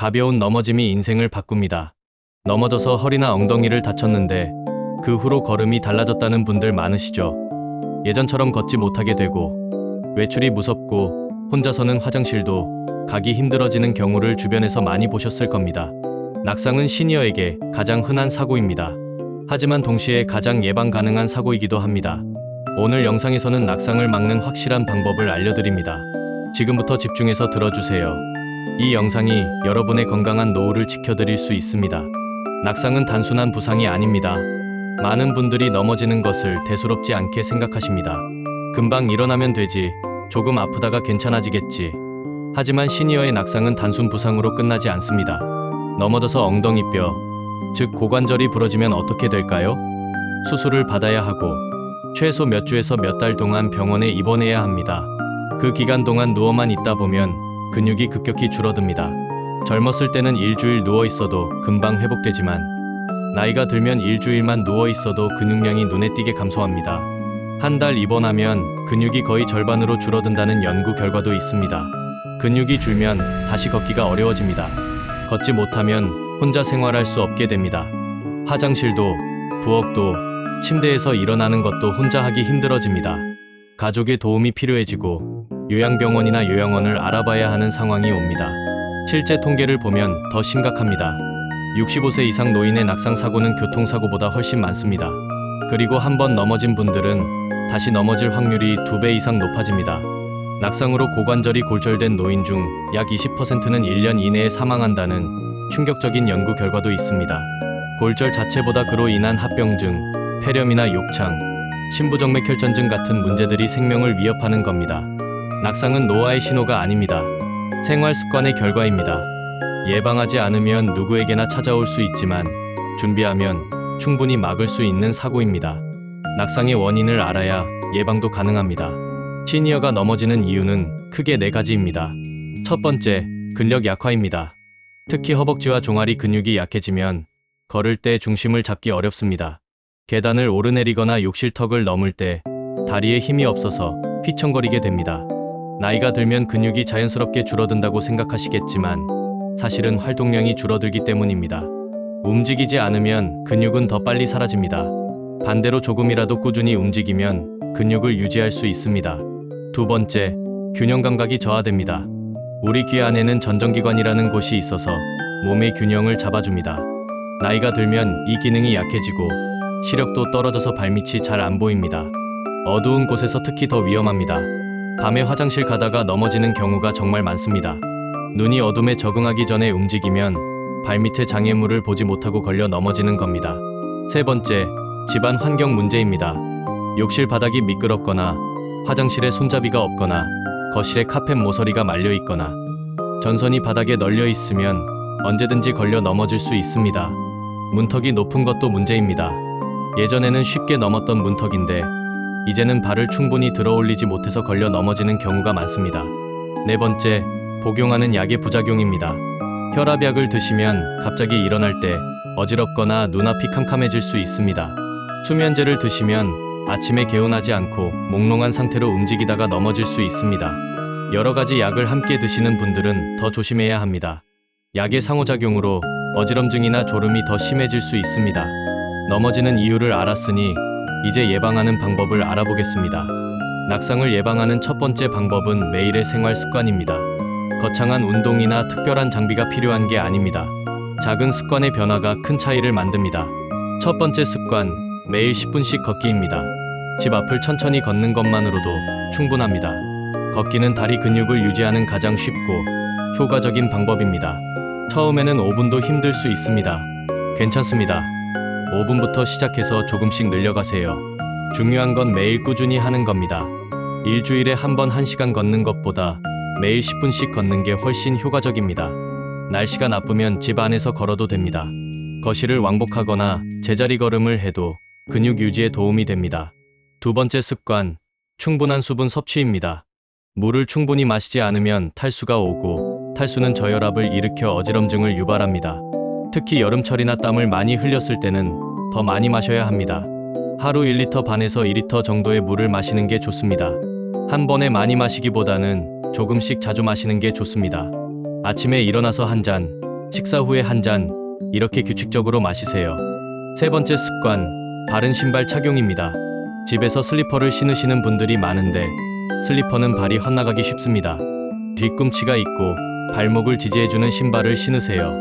가벼운 넘어짐이 인생을 바꿉니다. 넘어져서 허리나 엉덩이를 다쳤는데 그 후로 걸음이 달라졌다는 분들 많으시죠? 예전처럼 걷지 못하게 되고 외출이 무섭고 혼자서는 화장실도 가기 힘들어지는 경우를 주변에서 많이 보셨을 겁니다. 낙상은 시니어에게 가장 흔한 사고입니다. 하지만 동시에 가장 예방 가능한 사고이기도 합니다. 오늘 영상에서는 낙상을 막는 확실한 방법을 알려드립니다. 지금부터 집중해서 들어주세요. 이 영상이 여러분의 건강한 노후를 지켜드릴 수 있습니다. 낙상은 단순한 부상이 아닙니다. 많은 분들이 넘어지는 것을 대수롭지 않게 생각하십니다. 금방 일어나면 되지, 조금 아프다가 괜찮아지겠지. 하지만 시니어의 낙상은 단순 부상으로 끝나지 않습니다. 넘어져서 엉덩이뼈, 즉 고관절이 부러지면 어떻게 될까요? 수술을 받아야 하고 최소 몇 주에서 몇 달 동안 병원에 입원해야 합니다. 그 기간 동안 누워만 있다 보면 근육이 급격히 줄어듭니다. 젊었을 때는 일주일 누워 있어도 금방 회복되지만 나이가 들면 일주일만 누워 있어도 근육량이 눈에 띄게 감소합니다. 한 달 입원하면 근육이 거의 절반으로 줄어든다는 연구 결과도 있습니다. 근육이 줄면 다시 걷기가 어려워집니다. 걷지 못하면 혼자 생활할 수 없게 됩니다. 화장실도, 부엌도, 침대에서 일어나는 것도 혼자 하기 힘들어집니다. 가족의 도움이 필요해지고 요양병원이나 요양원을 알아봐야 하는 상황이 옵니다. 실제 통계를 보면 더 심각합니다. 65세 이상 노인의 낙상 사고는 교통사고보다 훨씬 많습니다. 그리고 한 번 넘어진 분들은 다시 넘어질 확률이 2배 이상 높아집니다. 낙상으로 고관절이 골절된 노인 중 약 20%는 1년 이내에 사망한다는 충격적인 연구 결과도 있습니다. 골절 자체보다 그로 인한 합병증, 폐렴이나 욕창, 심부정맥혈전증 같은 문제들이 생명을 위협하는 겁니다. 낙상은 노화의 신호가 아닙니다. 생활 습관의 결과입니다. 예방하지 않으면 누구에게나 찾아올 수 있지만 준비하면 충분히 막을 수 있는 사고입니다. 낙상의 원인을 알아야 예방도 가능합니다. 시니어가 넘어지는 이유는 크게 4가지입니다. 첫 번째, 근력 약화입니다. 특히 허벅지와 종아리 근육이 약해지면 걸을 때 중심을 잡기 어렵습니다. 계단을 오르내리거나 욕실턱을 넘을 때 다리에 힘이 없어서 휘청거리게 됩니다. 나이가 들면 근육이 자연스럽게 줄어든다고 생각하시겠지만 사실은 활동량이 줄어들기 때문입니다. 움직이지 않으면 근육은 더 빨리 사라집니다. 반대로 조금이라도 꾸준히 움직이면 근육을 유지할 수 있습니다. 두 번째, 균형 감각이 저하됩니다. 우리 귀 안에는 전정기관이라는 곳이 있어서 몸의 균형을 잡아줍니다. 나이가 들면 이 기능이 약해지고 시력도 떨어져서 발밑이 잘 안 보입니다. 어두운 곳에서 특히 더 위험합니다. 밤에 화장실 가다가 넘어지는 경우가 정말 많습니다. 눈이 어둠에 적응하기 전에 움직이면 발밑의 장애물을 보지 못하고 걸려 넘어지는 겁니다. 세 번째, 집안 환경 문제입니다. 욕실 바닥이 미끄럽거나 화장실에 손잡이가 없거나 거실에 카펫 모서리가 말려 있거나 전선이 바닥에 널려 있으면 언제든지 걸려 넘어질 수 있습니다. 문턱이 높은 것도 문제입니다. 예전에는 쉽게 넘었던 문턱인데 이제는 발을 충분히 들어 올리지 못해서 걸려 넘어지는 경우가 많습니다. 네 번째, 복용하는 약의 부작용입니다. 혈압약을 드시면 갑자기 일어날 때 어지럽거나 눈앞이 캄캄해질 수 있습니다. 수면제를 드시면 아침에 개운하지 않고 몽롱한 상태로 움직이다가 넘어질 수 있습니다. 여러 가지 약을 함께 드시는 분들은 더 조심해야 합니다. 약의 상호작용으로 어지럼증이나 졸음이 더 심해질 수 있습니다. 넘어지는 이유를 알았으니 이제 예방하는 방법을 알아보겠습니다. 낙상을 예방하는 첫 번째 방법은 매일의 생활 습관입니다. 거창한 운동이나 특별한 장비가 필요한 게 아닙니다. 작은 습관의 변화가 큰 차이를 만듭니다. 첫 번째 습관, 매일 10분씩 걷기입니다. 집 앞을 천천히 걷는 것만으로도 충분합니다. 걷기는 다리 근육을 유지하는 가장 쉽고 효과적인 방법입니다. 처음에는 5분도 힘들 수 있습니다. 괜찮습니다. 5분부터 시작해서 조금씩 늘려가세요. 중요한 건 매일 꾸준히 하는 겁니다. 일주일에 한 번 1시간 걷는 것보다 매일 10분씩 걷는 게 훨씬 효과적입니다. 날씨가 나쁘면 집 안에서 걸어도 됩니다. 거실을 왕복하거나 제자리 걸음을 해도 근육 유지에 도움이 됩니다. 두 번째 습관, 충분한 수분 섭취입니다. 물을 충분히 마시지 않으면 탈수가 오고 탈수는 저혈압을 일으켜 어지럼증을 유발합니다. 특히 여름철이나 땀을 많이 흘렸을 때는 더 많이 마셔야 합니다. 하루 1리터 반에서 2리터 정도의 물을 마시는 게 좋습니다. 한 번에 많이 마시기보다는 조금씩 자주 마시는 게 좋습니다. 아침에 일어나서 한 잔, 식사 후에 한 잔, 이렇게 규칙적으로 마시세요. 세 번째 습관, 바른 신발 착용입니다. 집에서 슬리퍼를 신으시는 분들이 많은데 슬리퍼는 발이 헛나가기 쉽습니다. 뒤꿈치가 있고 발목을 지지해주는 신발을 신으세요.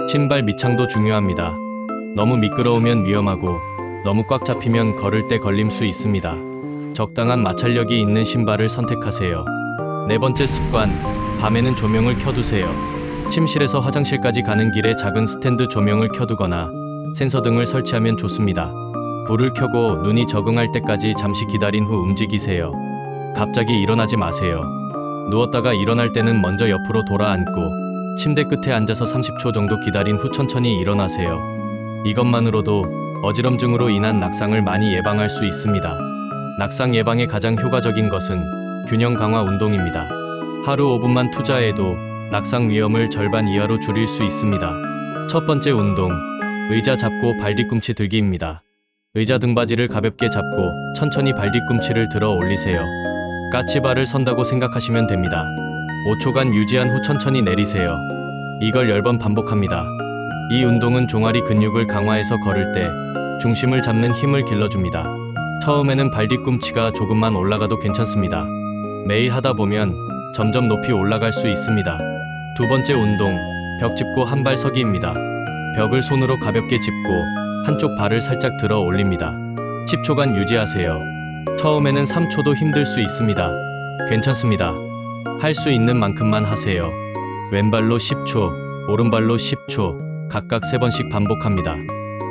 신발 밑창도 중요합니다. 너무 미끄러우면 위험하고 너무 꽉 잡히면 걸을 때 걸림 수 있습니다. 적당한 마찰력이 있는 신발을 선택하세요. 네 번째 습관, 밤에는 조명을 켜두세요. 침실에서 화장실까지 가는 길에 작은 스탠드 조명을 켜두거나 센서 등을 설치하면 좋습니다. 불을 켜고 눈이 적응할 때까지 잠시 기다린 후 움직이세요. 갑자기 일어나지 마세요. 누웠다가 일어날 때는 먼저 옆으로 돌아 앉고 침대 끝에 앉아서 30초 정도 기다린 후 천천히 일어나세요. 이것만으로도 어지럼증으로 인한 낙상을 많이 예방할 수 있습니다. 낙상 예방에 가장 효과적인 것은 균형 강화 운동입니다. 하루 5분만 투자해도 낙상 위험을 절반 이하로 줄일 수 있습니다. 첫 번째 운동, 의자 잡고 발뒤꿈치 들기입니다. 의자 등받이를 가볍게 잡고 천천히 발뒤꿈치를 들어 올리세요. 까치발을 선다고 생각하시면 됩니다. 5초간 유지한 후 천천히 내리세요. 이걸 10번 반복합니다. 이 운동은 종아리 근육을 강화해서 걸을 때 중심을 잡는 힘을 길러줍니다. 처음에는 발뒤꿈치가 조금만 올라가도 괜찮습니다. 매일 하다 보면 점점 높이 올라갈 수 있습니다. 두 번째 운동, 벽 짚고 한 발 서기입니다. 벽을 손으로 가볍게 짚고 한쪽 발을 살짝 들어 올립니다. 10초간 유지하세요. 처음에는 3초도 힘들 수 있습니다. 괜찮습니다. 할 수 있는 만큼만 하세요. 왼발로 10초, 오른발로 10초, 각각 3번씩 반복합니다.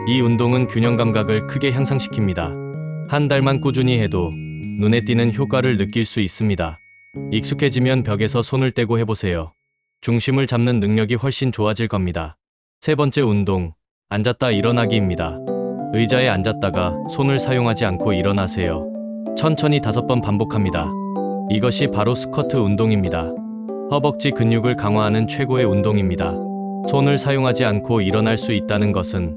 이 운동은 균형 감각을 크게 향상시킵니다. 한 달만 꾸준히 해도 눈에 띄는 효과를 느낄 수 있습니다. 익숙해지면 벽에서 손을 떼고 해보세요. 중심을 잡는 능력이 훨씬 좋아질 겁니다. 세 번째 운동, 앉았다 일어나기입니다. 의자에 앉았다가 손을 사용하지 않고 일어나세요. 천천히 5번 반복합니다. 이것이 바로 스쿼트 운동입니다. 허벅지 근육을 강화하는 최고의 운동입니다. 손을 사용하지 않고 일어날 수 있다는 것은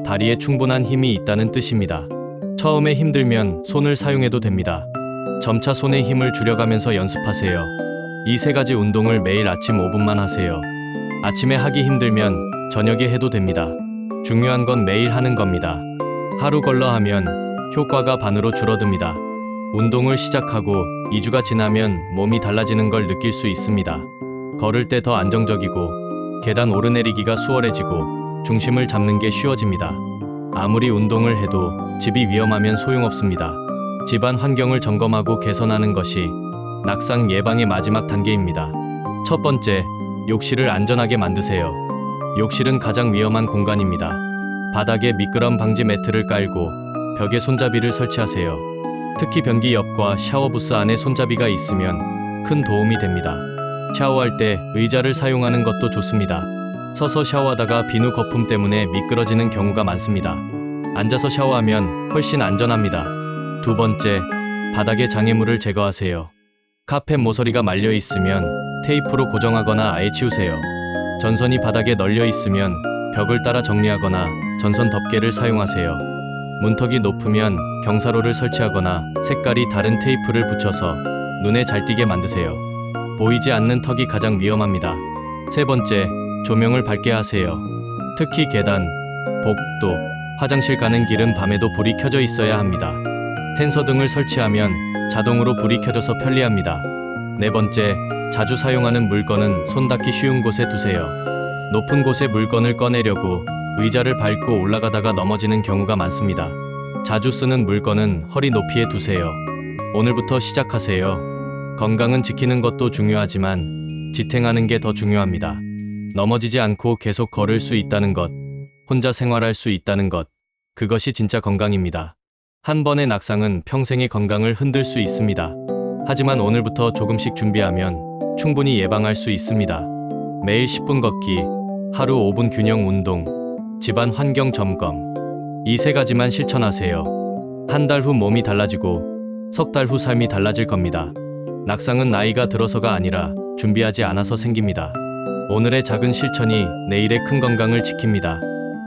다리에 충분한 힘이 있다는 뜻입니다. 처음에 힘들면 손을 사용해도 됩니다. 점차 손의 힘을 줄여가면서 연습하세요. 이 3가지 운동을 매일 아침 5분만 하세요. 아침에 하기 힘들면 저녁에 해도 됩니다. 중요한 건 매일 하는 겁니다. 하루 걸러 하면 효과가 반으로 줄어듭니다. 운동을 시작하고 2주가 지나면 몸이 달라지는 걸 느낄 수 있습니다. 걸을 때 더 안정적이고 계단 오르내리기가 수월해지고 중심을 잡는 게 쉬워집니다. 아무리 운동을 해도 집이 위험하면 소용없습니다. 집안 환경을 점검하고 개선하는 것이 낙상 예방의 마지막 단계입니다. 첫 번째, 욕실을 안전하게 만드세요. 욕실은 가장 위험한 공간입니다. 바닥에 미끄럼 방지 매트를 깔고 벽에 손잡이를 설치하세요. 특히 변기 옆과 샤워부스 안에 손잡이가 있으면 큰 도움이 됩니다. 샤워할 때 의자를 사용하는 것도 좋습니다. 서서 샤워하다가 비누 거품 때문에 미끄러지는 경우가 많습니다. 앉아서 샤워하면 훨씬 안전합니다. 두 번째, 바닥에 장애물을 제거하세요. 카펫 모서리가 말려 있으면 테이프로 고정하거나 아예 치우세요. 전선이 바닥에 널려 있으면 벽을 따라 정리하거나 전선 덮개를 사용하세요. 문턱이 높으면 경사로를 설치하거나 색깔이 다른 테이프를 붙여서 눈에 잘 띄게 만드세요. 보이지 않는 턱이 가장 위험합니다. 세 번째, 조명을 밝게 하세요. 특히 계단, 복도, 화장실 가는 길은 밤에도 불이 켜져 있어야 합니다. 텐서 등을 설치하면 자동으로 불이 켜져서 편리합니다. 네 번째, 자주 사용하는 물건은 손 닿기 쉬운 곳에 두세요. 높은 곳에 물건을 꺼내려고 의자를 밟고 올라가다가 넘어지는 경우가 많습니다. 자주 쓰는 물건은 허리 높이에 두세요. 오늘부터 시작하세요. 건강은 지키는 것도 중요하지만 지탱하는 게 더 중요합니다. 넘어지지 않고 계속 걸을 수 있다는 것, 혼자 생활할 수 있다는 것, 그것이 진짜 건강입니다. 한 번의 낙상은 평생의 건강을 흔들 수 있습니다. 하지만 오늘부터 조금씩 준비하면 충분히 예방할 수 있습니다. 매일 10분 걷기, 하루 5분 균형 운동, 집안 환경 점검, 이 3가지만 실천하세요. 한 달 후 몸이 달라지고 석 달 후 삶이 달라질 겁니다. 낙상은 나이가 들어서가 아니라 준비하지 않아서 생깁니다. 오늘의 작은 실천이 내일의 큰 건강을 지킵니다.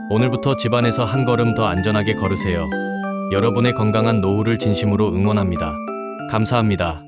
오늘부터 집안에서 한 걸음 더 안전하게 걸으세요. 여러분의 건강한 노후를 진심으로 응원합니다. 감사합니다.